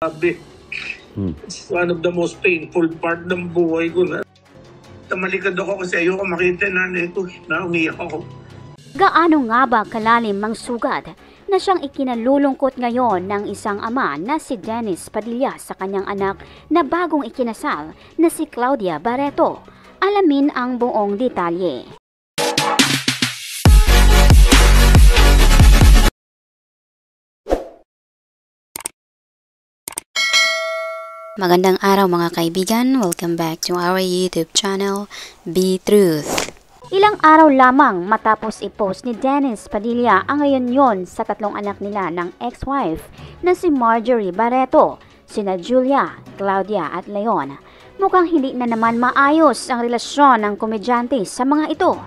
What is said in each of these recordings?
Sabi, it's one of the most painful part ng buhay ko na. Tamalikad ako kasi ayoko makita na ito na umiyak ako. Gaano nga ba kalalim ang sugat na siyang ikinalulungkot ngayon ng isang ama na si Dennis Padilla sa kanyang anak na bagong ikinasal na si Claudia Barreto? Alamin ang buong detalye. Magandang araw mga kaibigan, welcome back to our YouTube channel, Be Truth. Ilang araw lamang matapos i-post ni Dennis Padilla ang ngayon yon sa tatlong anak nila ng ex-wife na si Marjorie Barreto, sina Julia, Claudia at Leon. Mukhang hindi na naman maayos ang relasyon ng komedyante sa mga ito.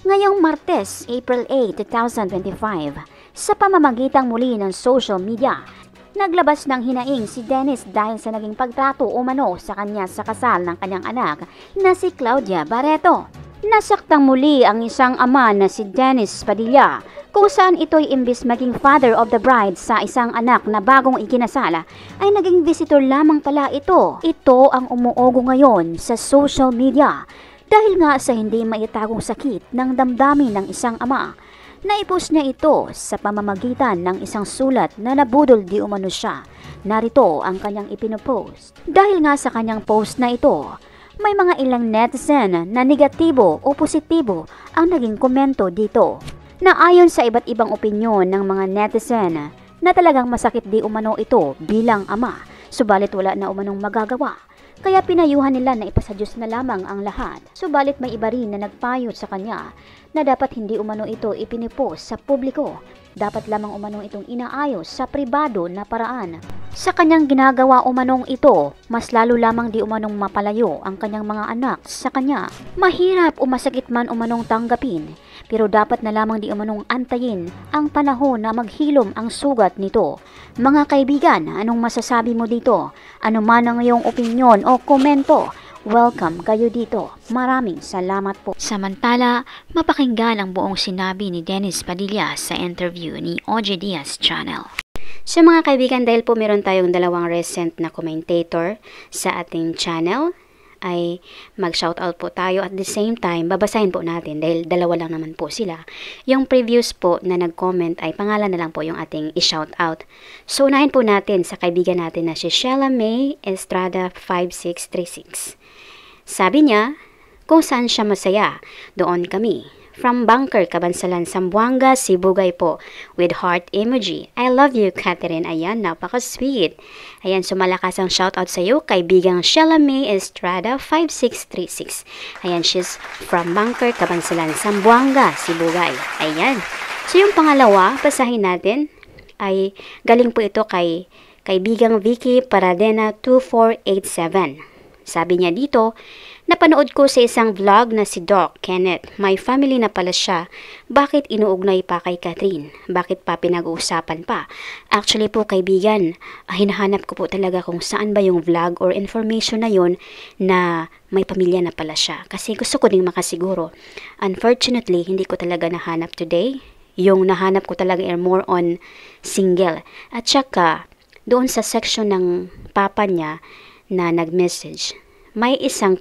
Ngayong Martes, April 8, 2025, sa pamamagitan muli ng social media, naglabas ng hinaing si Dennis dahil sa naging pagtrato umano sa kanya sa kasal ng kanyang anak na si Claudia Barreto. Nasaktang muli ang isang ama na si Dennis Padilla kung saan ito'y imbis maging father of the bride sa isang anak na bagong ikinasala ay naging visitor lamang pala ito. Ito ang umuogo ngayon sa social media dahil nga sa hindi maitagong sakit ng damdamin ng isang ama. Naipost niya ito sa pamamagitan ng isang sulat na nabudol di umano siya. Narito ang kanyang ipinopost. Dahil nga sa kanyang post na ito, may mga ilang netizen na negatibo o positibo ang naging komento dito. Na ayon sa iba't ibang opinyon ng mga netizen na talagang masakit di umano ito bilang ama, subalit wala na umanong magagawa. Kaya pinayuhan nila na ipasadyos na lamang ang lahat. Subalit may iba rin na nagpayo sa kanya na dapat hindi umano ito ipinipost sa publiko. Dapat lamang umano itong inaayos sa pribado na paraan. Sa kanyang ginagawa umanong ito, mas lalo lamang di umanong mapalayo ang kanyang mga anak sa kanya. Mahirap o masakit man umanong tanggapin, pero dapat na lamang di umanong antayin ang panahon na maghilom ang sugat nito. Mga kaibigan, anong masasabi mo dito? Ano man ang iyong opinyon o komento? Welcome kayo dito. Maraming salamat po. Samantala, mapakinggan ang buong sinabi ni Dennis Padilla sa interview ni OJ Diaz Channel. So mga kaibigan, dahil po meron tayong dalawang recent na commentator sa ating channel, ay mag-shoutout po tayo at the same time babasahin po natin dahil dalawa lang naman po sila. Yung previous po na nag-comment ay pangalan na lang po yung ating i-shoutout. So unahin po natin sa kaibigan natin na si Sheila May Estrada 5636. Sabi niya, kung saan siya masaya, doon kami. From Bunker, Cabansalan, Zamboanga, Sibugay po. With heart emoji. I love you, Catherine. Ayan, napaka-sweet. Ayan, sumalakas ang shoutout sa iyo, kaibigang Sheila May Estrada 5636. Ayan, she's from Bunker, Cabansalan, Zamboanga, Sibugay. Ayan. So yung pangalawa, basahin natin, ay galing po ito kay kaibigang Vicky Paradena 2487. Sabi niya dito, napanood ko sa isang vlog na si Doc Kenneth. May family na pala siya. Bakit inuugnay pa kay Catherine? Bakit pa pinag-uusapan pa? Actually po kaibigan, hinahanap ko po talaga kung saan ba yung vlog or information na yon na may pamilya na pala siya. Kasi gusto ko ding makasiguro. Unfortunately, hindi ko talaga nahanap today. Yung nahanap ko talaga are more on single. At saka, doon sa section ng papa niya, na nag-message. May isang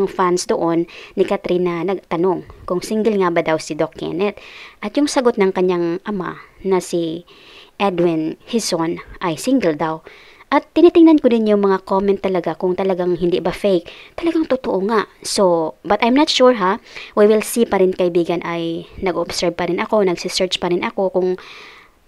fans doon ni Catherine na nagtanong kung single nga ba daw si Doc Kenneth. At yung sagot ng kanyang ama na si Edwin Hison ay single daw. At tinitingnan ko din yung mga comment talaga kung talagang hindi ba fake. Talagang totoo nga. So, but I'm not sure ha. We will see pa rin kaibigan, ay nag-observe pa rin ako, nagsisearch pa rin ako kung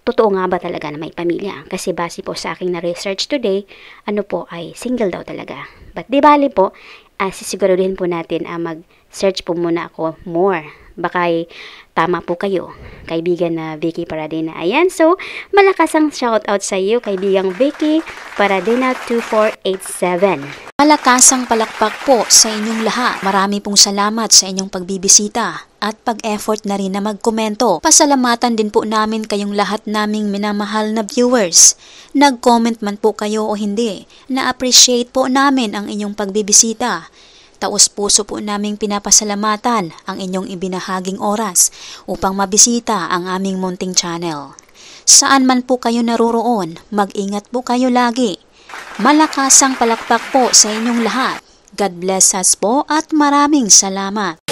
totoo nga ba talaga na may pamilya? Kasi base po sa aking na-research today, ano po ay single daw talaga. But di bali po, sisiguraduhin po natin mag-search po muna ako more. Baka ay tama po kayo, kaibigan na Vicky Paradena. Ayan, so malakas ang shoutout sa iyo, kaibigang Vicky Paradena 2487. Malakasang palakpak po sa inyong lahat. Marami pong salamat sa inyong pagbibisita at pag-effort na rin na magkomento. Pasalamatan din po namin kayong lahat naming minamahal na viewers. Nag-comment man po kayo o hindi, na-appreciate po namin ang inyong pagbibisita. Taos-puso po naming pinapasalamatan ang inyong ibinahaging oras upang mabisita ang aming munting channel. Saan man po kayo naroroon, mag-ingat po kayo lagi. Malakasang palakpak po sa inyong lahat. God bless us po at maraming salamat.